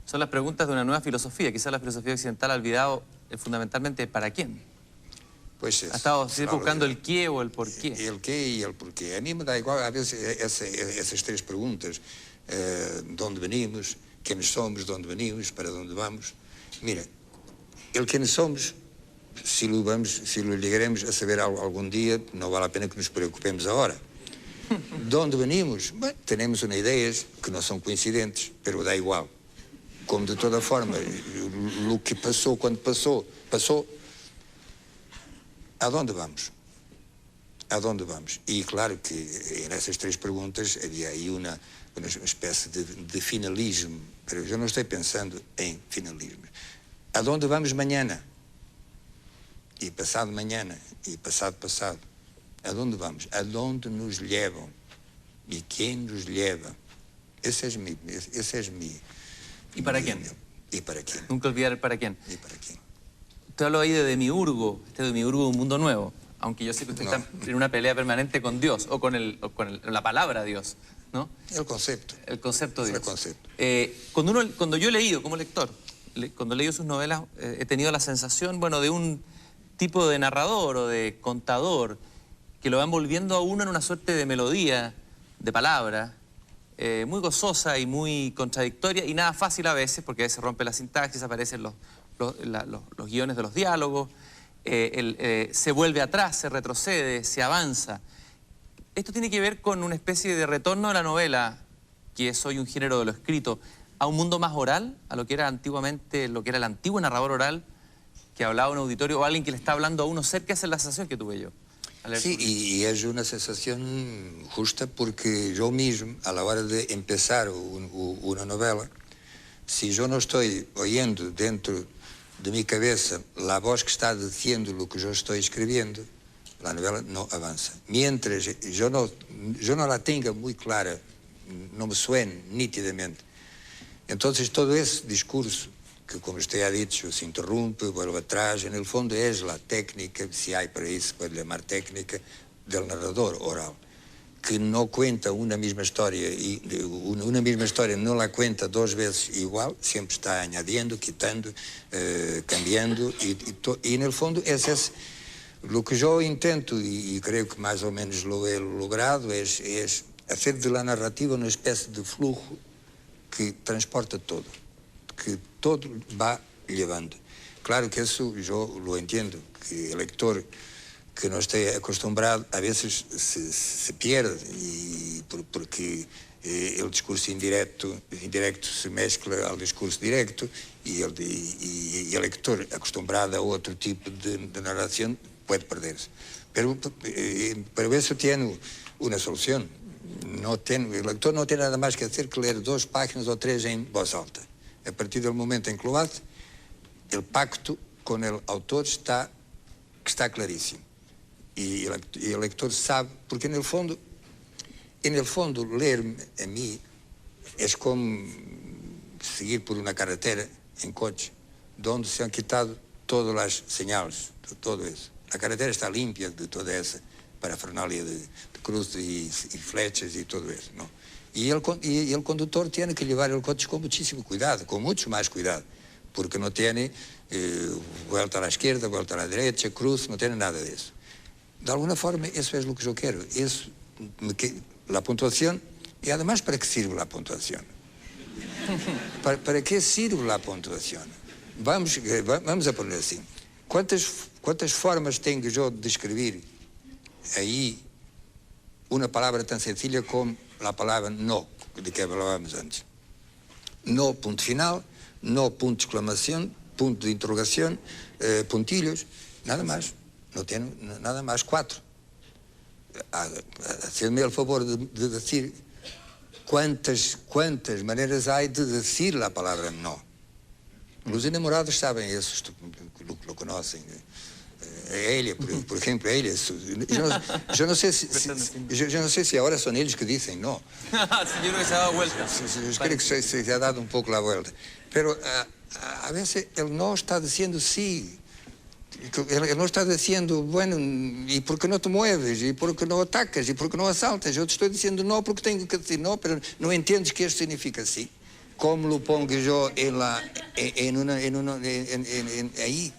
Son las preguntas de una nueva filosofía. Quizás la filosofía occidental ha olvidado fundamentalmente ¿para quién? Pues es, ha estado buscando el qué o el por qué. El qué y el por qué. A mí me da igual a veces esas 3 preguntas. ¿Dónde venimos? ¿Quiénes somos? ¿Dónde venimos? ¿Para dónde vamos? Mira, el quiénes somos, si lo llegaremos a saber algún día, no vale la pena que nos preocupemos ahora. ¿Dónde venimos? Bueno, tenemos unas ideas que no son coincidentes, pero da igual. Como de toda forma, lo que pasó cuando pasó. ¿A dónde vamos? ¿A dónde vamos? Y claro que en esas 3 preguntas había ahí una especie de finalismo, pero yo no estoy pensando en finalismo. ¿A dónde vamos mañana? Y pasado mañana, y pasado pasado. Aonde vamos? Aonde nos levam? E quem nos leva? Esse é mi... ¿Y para quién? ¿Y para quién? Nunca olvidar el para quién. ¿Y para quién? Usted habló ahí de Demiurgo, Demiurgo de un mundo nuevo, aunque yo sé que usted No. está en una pelea permanente con Dios, o con la palabra Dios, ¿no? El concepto. El concepto de El Dios. concepto. Cuando yo he leído como lector, cuando he leído sus novelas, he tenido la sensación, bueno, de un tipo de narrador o de contador que lo va envolviendo a uno en una suerte de melodía, de palabra, muy gozosa y muy contradictoria y nada fácil a veces, porque a veces rompe la sintaxis, aparecen los guiones de los diálogos, se vuelve atrás, se retrocede, se avanza. Esto tiene que ver con una especie de retorno de la novela, que es hoy un género de lo escrito, a un mundo más oral, a lo que era antiguamente, lo que era el antiguo narrador oral, que hablaba a un auditorio o alguien que le está hablando a uno cerca. Esa es la sensación que tuve yo. Sí, y es una sensación justa porque yo mismo, a la hora de empezar una novela, si yo no estoy oyendo dentro de mi cabeza la voz que está diciendo lo que yo estoy escribiendo, la novela no avanza. Mientras yo no la tenga muy clara, no me suene nítidamente, entonces todo ese discurso que, como usted ha dicho, se interrumpe, vuelve atrás, en el fondo es la técnica, si hay para eso, puede llamar técnica, del narrador oral, que no cuenta una misma historia, y una misma historia no la cuenta dos veces igual, siempre está añadiendo, quitando, cambiando, y en el fondo es lo que yo intento, y creo que más o menos lo he logrado, es hacer de la narrativa una especie de flujo que transporta todo, que todo va llevando. Claro que eso yo lo entiendo, que el lector que no esté acostumbrado a veces se pierde, porque el discurso indirecto se mezcla al discurso directo y el lector acostumbrado a otro tipo de narración puede perderse. Pero eso tiene una solución. El lector no tiene nada más que hacer que leer 2 páginas o 3 en voz alta. A partir del momento en que lo hace, el pacto con el autor está clarísimo. Y el lector sabe, porque en el fondo, leer a mí es como seguir por una carretera en coche, donde se han quitado todas las señales, todo eso. La carretera está limpia de toda esa parafernalia de cruces y flechas y todo eso, ¿no? Y el conductor tiene que llevar el coche con muchísimo cuidado, con mucho más cuidado, porque no tiene vuelta a la izquierda, vuelta a la derecha, cruz, no tiene nada de eso. De alguna forma, eso es lo que yo quiero, la puntuación. Y además, ¿para qué sirve la puntuación? ¿Para qué sirve la puntuación? Vamos a poner así. ¿Cuántas formas tengo yo de escribir ahí una palabra tan sencilla como la palabra no, de que hablábamos antes? No, punto final, no, punto de exclamación, punto de interrogación, puntillos, nada más. No tiene nada más, 4. Hacedme el favor de decir cuántas maneiras hay de decir la palabra no. Los enamorados saben eso, lo conocen. Ella, por ejemplo, ella. Yo no sé si ahora son ellos que dicen no. Sí, yo creo que se ha dado vuelta. Yo creo que se ha dado un poco la vuelta. Pero a veces el no está diciendo sí. Él no está diciendo, bueno, ¿y por qué no te mueves? ¿Y por qué no atacas? ¿Y por qué no asaltas? Yo te estoy diciendo no porque tengo que decir no, pero no entiendes que esto significa sí. ¿Cómo lo pongo yo ahí?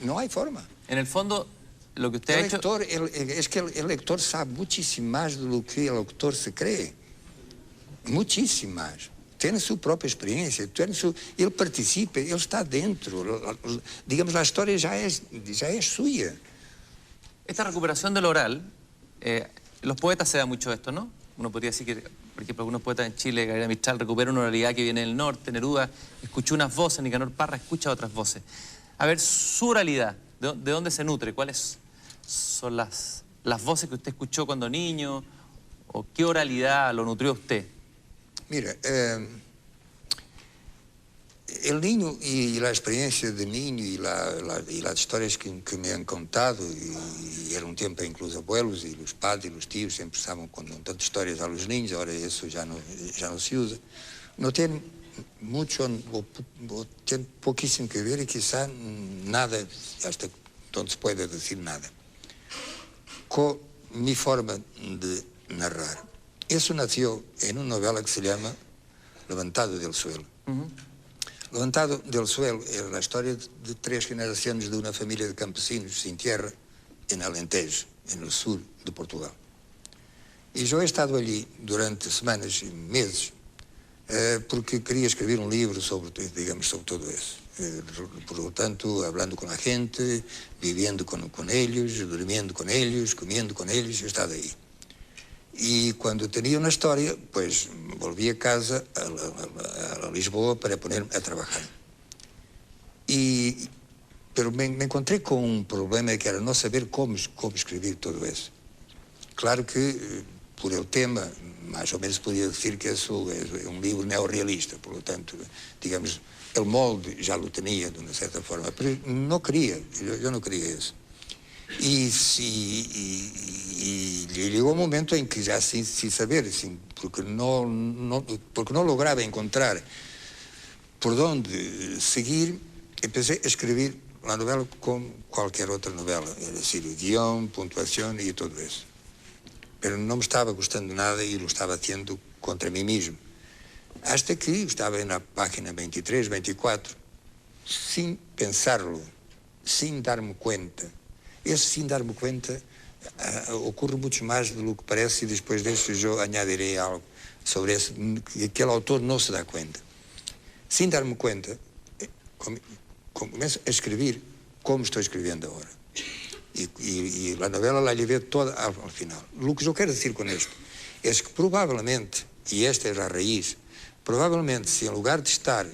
No hay forma. En el fondo, lo que usted ha hecho... Es que el lector sabe muchísimo más de lo que el autor se cree. Muchísimo más. Tiene su propia experiencia, él participa, él está dentro. Digamos, la historia ya es suya. Esta recuperación del oral, los poetas se da mucho esto, ¿no? Uno podría decir que, por ejemplo, algunos poetas en Chile, Gabriela Mistral, recuperan una oralidad que viene del norte, Neruda escuchó unas voces, Nicanor Parra escucha otras voces. A ver, su oralidad, ¿de dónde se nutre? ¿Cuáles son las voces que usted escuchó cuando niño? ¿O qué oralidad lo nutrió usted? Mira, El niño y la experiencia de niño y las historias que me han contado, y era un tiempo en que los abuelos y los padres y los tíos siempre estaban contando historias a los niños, ahora eso ya no se usa, no tienen mucho o tienen poquísimo que ver y quizá nada, hasta donde se puede decir nada, con mi forma de narrar. Eso nació en una novela que se llama Levantado del Suelo. Levantado del Suelo era la historia de 3 generaciones de una familia de campesinos sin tierra en Alentejo, en el sur de Portugal. Y yo he estado allí durante semanas y meses porque quería escribir un libro sobre todo eso. Por lo tanto, hablando con la gente, viviendo con ellos, durmiendo con ellos, comiendo con ellos, yo estaba ahí. Y cuando tenía una historia, pues volví a casa, a Lisboa, para ponerme a trabajar. Pero me encontré con un problema que era no saber cómo escribir todo eso. Claro que, por el tema, más o menos podía decir que eso es un libro neorrealista, por lo tanto, digamos, el molde ya lo tenía de una cierta forma, pero no quería, yo no quería eso. Y llegó un momento en que ya sin saber, porque no lograba encontrar por dónde seguir, empecé a escribir la novela como cualquier otra novela, es decir, guión, puntuación y todo eso. Pero no me estaba gustando nada y lo estaba haciendo contra mí mismo. Hasta que estaba en la página 23, 24, sin pensarlo, sin darme cuenta. Esse sem dar-me conta ocorre muito mais do que parece, e depois disso eu añadirei algo sobre isso, que aquele autor não se dá conta. Sem dar-me conta, começo a escrever como estou escrevendo agora. E a novela la llevé toda ao final. O que eu quero dizer com isto é que provavelmente, e esta é a raiz, provavelmente se em lugar de estar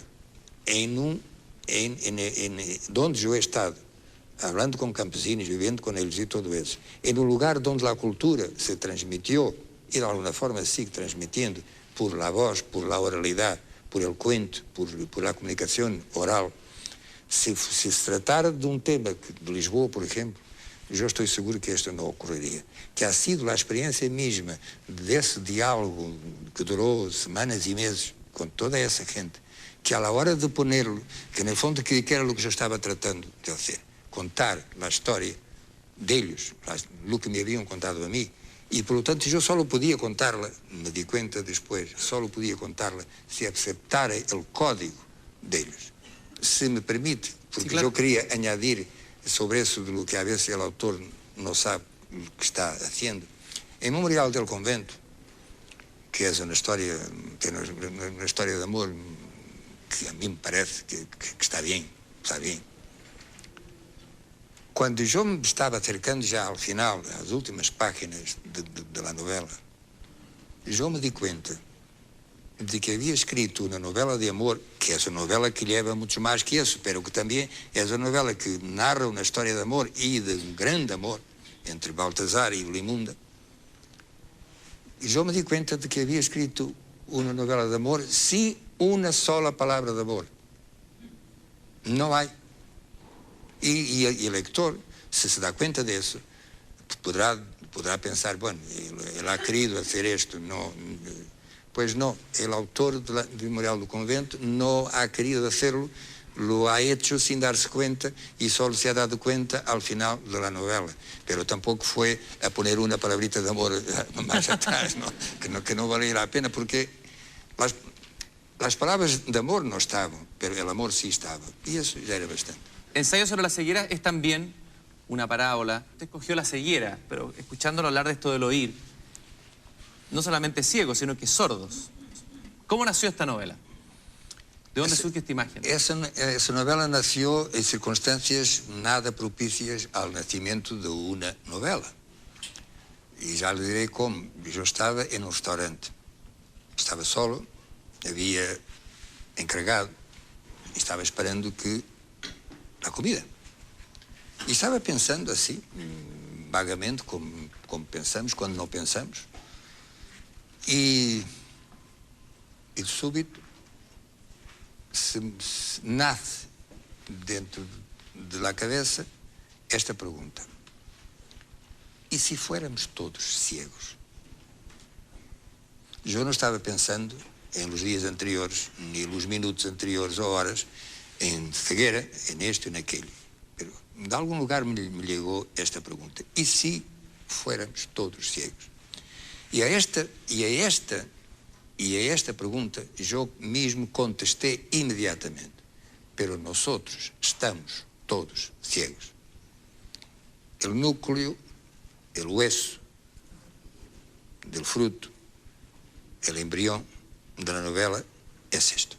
onde eu he estado, hablando con campesinos, viviendo con ellos y todo eso, en un lugar donde la cultura se transmitió y de alguna forma sigue transmitiendo por la voz, por la oralidad, por el cuento, por la comunicación oral. Si se tratara de un tema de Lisboa, por ejemplo, yo estoy seguro que esto no ocurriría. Que ha sido la experiencia misma de ese diálogo que duró semanas y meses con toda esa gente, que a la hora de ponerlo, que en el fondo que era lo que yo estaba tratando de hacer, contar a história deles, o que me haviam contado a mim, e, por lo tanto, eu só podia contá-la, me di conta depois, só podia contá-la se aceptara o código deles. Se me permite, porque sí, claro, eu queria añadir sobre isso do que a vezes o autor não sabe o que está fazendo. Em Memorial del Convento, que é uma história de amor que a mim me parece que está bem, está bem. Quando eu me estava acercando já ao final, às últimas páginas da novela, eu me di conta de que havia escrito uma novela de amor, que é uma novela que leva muito mais que isso, pero que também é uma novela que narra uma história de amor e de um grande amor entre Baltasar e Limunda. E eu me di conta de que havia escrito uma novela de amor sem uma sola palavra de amor. Não há. E o leitor, se dá conta disso, poderá pensar, bueno, ele ha querido fazer isto. Não, pois não, o autor do Memorial do Convento não ha querido hacerlo, lo ha hecho sin darse cuenta y solo se ha dado cuenta al final de la novela. Pero tampoco fue a poner una palabrita de amor más atrás, ¿no? Que no valía la pena, porque las palabras de amor no estaban, pero el amor sí estaba. Y eso ya era bastante. Ensayo sobre la ceguera es también una parábola. Usted escogió la ceguera, pero escuchándolo hablar de esto del oír, no solamente ciegos, sino que sordos. ¿Cómo nació esta novela? ¿De dónde surge esta imagen? Esa novela nació en circunstancias nada propicias al nacimiento de una novela. Y ya le diré cómo. Yo estaba en un restaurante. Estaba solo, había encargado, y estaba esperando que la comida. E estava pensando assim, vagamente, como pensamos, quando não pensamos. E de súbito, se nace dentro de la cabeza esta pregunta: e se fuéramos todos ciegos? Eu não estava pensando em los dias anteriores, nem nos minutos anteriores ou horas, em cegueira, em este ou naquele. Pero, de algum lugar me chegou esta pergunta: e se fuéramos todos ciegos? E a esta pergunta eu mesmo contestei imediatamente: pero nosotros estamos todos ciegos. El núcleo, el hueso del fruto, el embrión de la novela es esto.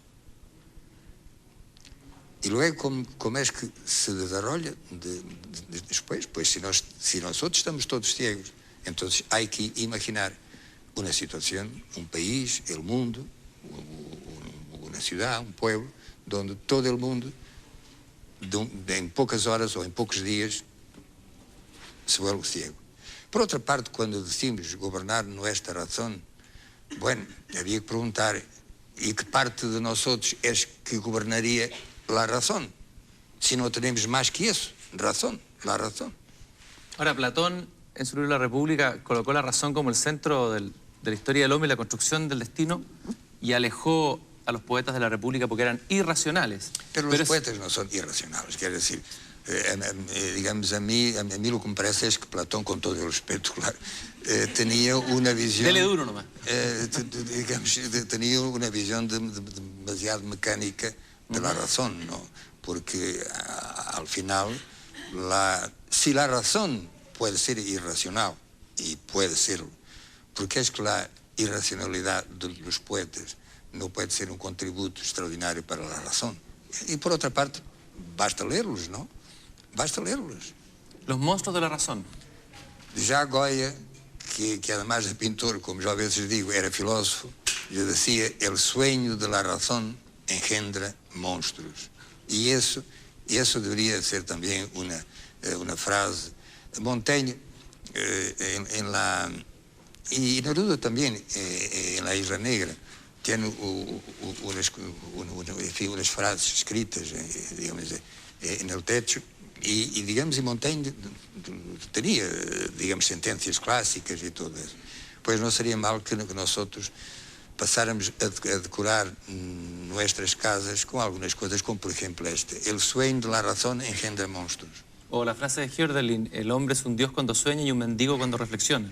Y luego, ¿cómo es que se desarrolla después? Pues si nosotros estamos todos ciegos, entonces hay que imaginar una situación, un país, el mundo, una ciudad, un pueblo, donde todo el mundo, en pocas horas o en pocos días, se vuelve ciego. Por otra parte, cuando decimos gobernar nuestra razón, bueno, había que preguntar: ¿y qué parte de nosotros es que gobernaría la razón? Si no tenemos más que eso, razón, la razón. Ahora, Platón, en su libro La República, colocó la razón como el centro de la historia del hombre y la construcción del destino, y alejó a los poetas de la República porque eran irracionales. Pero los poetas no son irracionales, quiero decir, digamos, a mí lo que me parece es que Platón, con todo el respeto, claro, tenía una visión... Dele duro nomás. Digamos, tenía una visión demasiado mecánica de la razón, ¿no? Porque al final, si la razón puede ser irracional, y puede serlo, porque es que la irracionalidad de los poetas no puede ser un contributo extraordinario para la razón. Y por otra parte, basta leerlos, ¿no? Basta leerlos. Los monstruos de la razón. Já Goya, que además de pintor, como yo a veces digo, era filósofo, yo decía: el sueño de la razón engendra monstruos. Y eso debería ser también una frase. Montaigne, y Neruda también, en La Isla Negra, tiene unas frases escritas, digamos, en el techo, y digamos, y Montaigne tenía, digamos, sentencias clásicas y todo eso. Pues no sería mal que nosotros pasáramos a decorar nuestras casas con algunas cosas, como por ejemplo este: el sueño de la razón engendra monstruos. O la frase de Hölderlin: el hombre es un dios cuando sueña y un mendigo cuando reflexiona.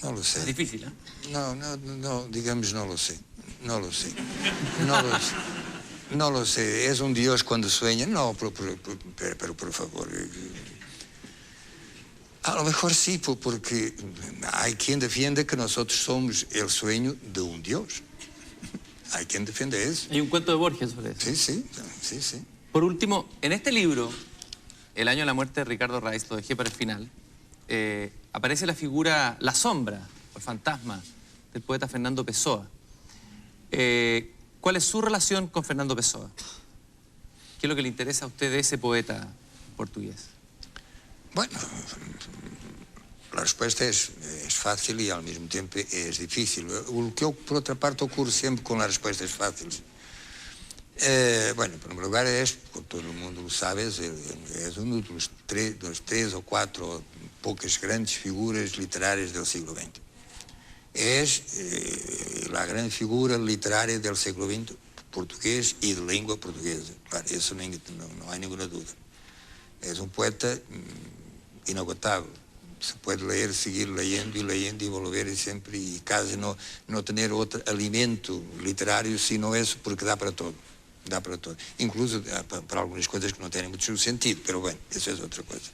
No lo sé. Es difícil, ¿eh? No, digamos, no lo sé. No lo sé. No lo sé. ¿Es un dios cuando sueña? No, pero por favor. A lo mejor sí, porque hay quien defiende que nosotros somos el sueño de un dios. Hay quien defiende eso. Hay un cuento de Borges sobre eso. Sí. Por último, en este libro, El año de la muerte de Ricardo Reis, lo dejé para el final, aparece la figura, la sombra, o el fantasma, del poeta Fernando Pessoa. ¿Cuál es su relación con Fernando Pessoa? ¿Qué es lo que le interesa a usted de ese poeta portugués? Bueno, la respuesta es fácil y al mismo tiempo es difícil. Lo que, por otra parte, ocurre siempre con las respuestas fáciles. Bueno, en primer lugar, todo el mundo lo sabe, es uno de los tres o cuatro pocas grandes figuras literarias del siglo XX. Es la gran figura literaria del siglo XX portugués y de lengua portuguesa. Claro, eso no hay ninguna duda. Es un poeta inagotable. Se puede leer, seguir leyendo y volver siempre, y casi no tener otro alimento literario sino eso, porque da para todo. Dá para todo. Incluso para algunas cosas que no tienen mucho sentido, pero bueno, eso es otra cosa.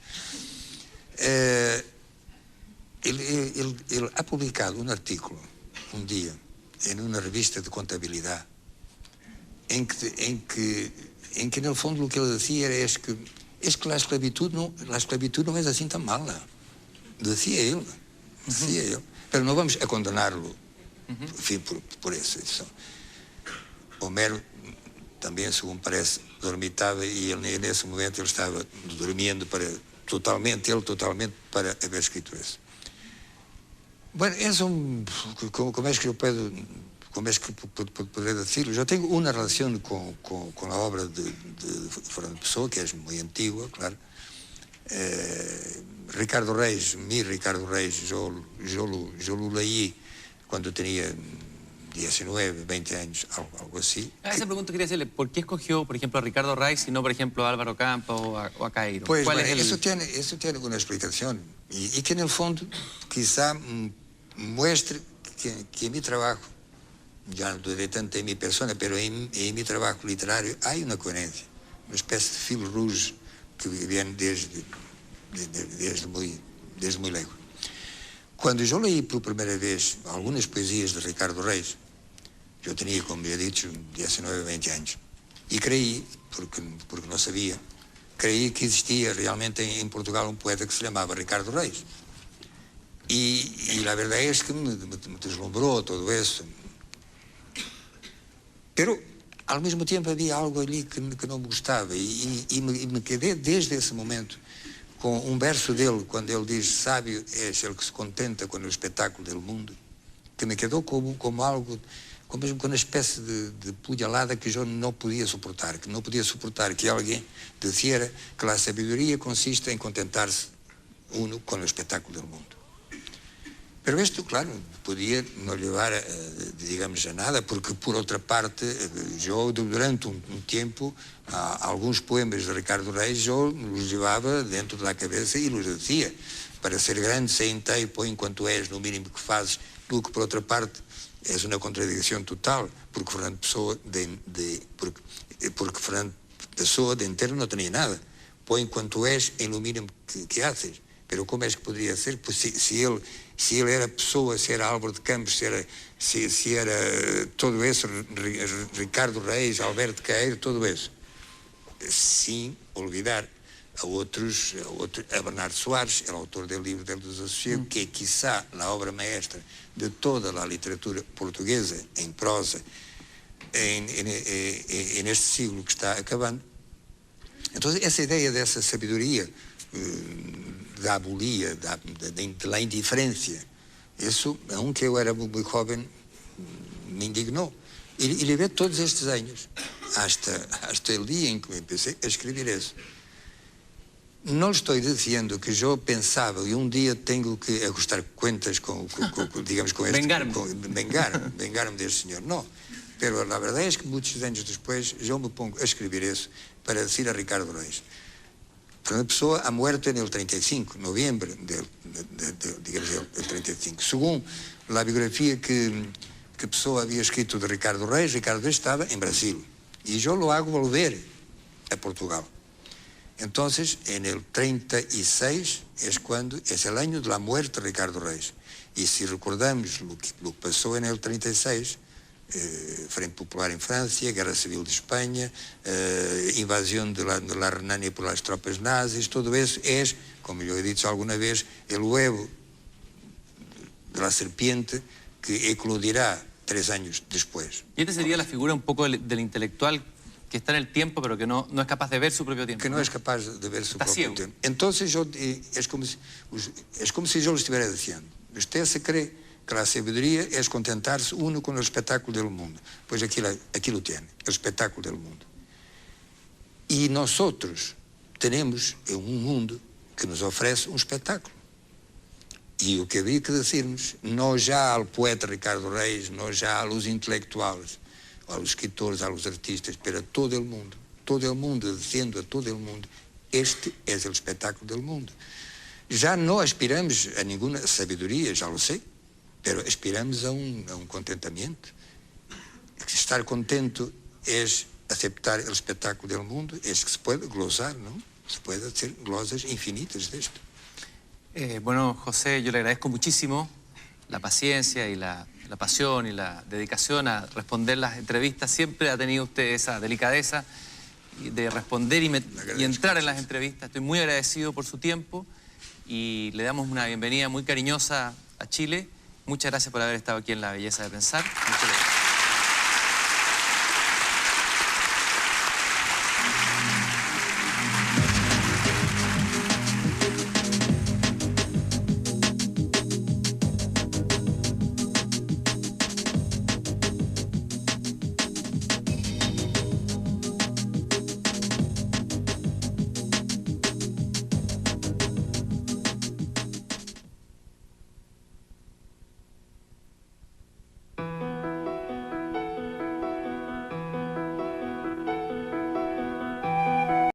Él ha publicado un artículo un día en una revista de contabilidad en que en el fondo lo que él decía es que la esclavitud no es así tan mala. Decía él. Pero no vamos a condenarlo, en fin, por eso. Homero también, según parece, dormitaba, y en ese momento él estaba durmiendo totalmente para haber escrito eso. Bueno, ¿cómo es que yo puedo como es que podré decirlo? Yo tengo una relación con la obra de Fernando Pessoa, que es muy antigua, claro. Ricardo Reis, Ricardo Reis, yo lo leí cuando tenía 19, 20 años, algo así. Esa pregunta quería hacerle, ¿por qué escogió, por ejemplo, a Ricardo Reis y no, por ejemplo, a Álvaro Campos o a Cairo? Pues ¿Cuál bueno, es el... eso tiene una explicación y que en el fondo quizá muestre que en mi trabajo, ya no diré tanto en mi persona, pero en mi trabajo literario hay una coherencia, una especie de fil rouge que viene desde muy lejos. Cuando yo leí por primera vez algunas poesías de Ricardo Reis, yo tenía, como ya he dicho, 19, 20 años, y creí, porque no sabía, creí que existía realmente en Portugal un poeta que se llamaba Ricardo Reis. Y la verdad es que me deslumbró todo eso. Pero, al mismo tiempo, había algo ali que não me gostava e me quedei desde esse momento com um verso dele, quando ele diz: sábio é aquele que se contenta com o espetáculo do mundo, que me quedou como algo, como uma espécie de puñalada que eu não podia suportar, que alguém dissera que a sabedoria consiste em contentar-se uno com o espetáculo do mundo. Pero esto, claro, podía no llevar, digamos, a nada, porque, por outra parte, eu, durante um tempo, alguns poemas de Ricardo Reis, eu os levava dentro da cabeça e os dizia: para ser grande, sei inteiro, põe enquanto és, no mínimo que fazes, tu que, por outra parte, és uma contradição total, porque Fernando Pessoa, porque Fernando Pessoa de inteiro não tinha nada. Põe enquanto és, em no mínimo que haces. Pero como é que poderia ser? Pues se ele era Pessoa, se era Álvaro de Campos, se era todo isso, Ricardo Reis, Alberto Caeiro, todo isso. Sem olvidar a Bernardo Soares, el autor del libro del Desasosiego, que é, quizá, a obra maestra de toda a literatura portuguesa, em prosa, neste siglo que está acabando. Então, essa ideia dessa sabedoria, da abolia, da indiferencia, isso, aunque eu era muito jovem, me indignou. E levei todos estes anos, hasta o dia em que comecei a escrever isso. Não estou dizendo que eu pensava e um dia tenho que ajustar contas digamos, com este... Vengar-me deste senhor. Não. Pero a verdade é que muitos anos depois eu me pongo a escrever isso para dizer a Ricardo Reis. Fernando Pessoa ha muerto en el 35, noviembre del 35. Según la biografía que Pessoa había escrito de Ricardo Reis estaba en Brasil. Y yo lo hago volver a Portugal. Entonces, en el 36 es el año de la muerte de Ricardo Reis. Y si recordamos lo que pasó en el 36, Frente Popular en Francia, Guerra Civil de España, invasión de la Renania por las tropas nazis, todo eso es, como yo he dicho alguna vez, el huevo de la serpiente que eclodirá 3 años después. Y esta sería la figura un poco del intelectual que está en el tiempo, pero que no es capaz de ver su propio tiempo. Que no es capaz de ver su propio ciego. tiempo. Entonces, es como si yo le estuviera diciendo: usted se cree que la sabiduría es contentarse uno con el espectáculo del mundo. Pues aquí lo tiene, el espectáculo del mundo. Y nosotros tenemos un mundo que nos ofrece un espectáculo. Y lo que había que decirnos, no ya al poeta Ricardo Reis, no ya a los intelectuales, a los escritores, a los artistas, pero a todo el mundo, diciendo a todo el mundo: este es el espectáculo del mundo. Ya no aspiramos a ninguna sabiduría, ya lo sé, pero aspiramos a un contentamiento. Estar contento es aceptar el espectáculo del mundo, es que se puede glosar, ¿no? Se puede hacer glosas infinitas de esto. Bueno, José, yo le agradezco muchísimo la paciencia y la pasión y la dedicación a responder las entrevistas. Siempre ha tenido usted esa delicadeza de responder y entrar en las entrevistas. Estoy muy agradecido por su tiempo y le damos una bienvenida muy cariñosa a Chile. Muchas gracias por haber estado aquí en La Belleza de Pensar. Muchas gracias.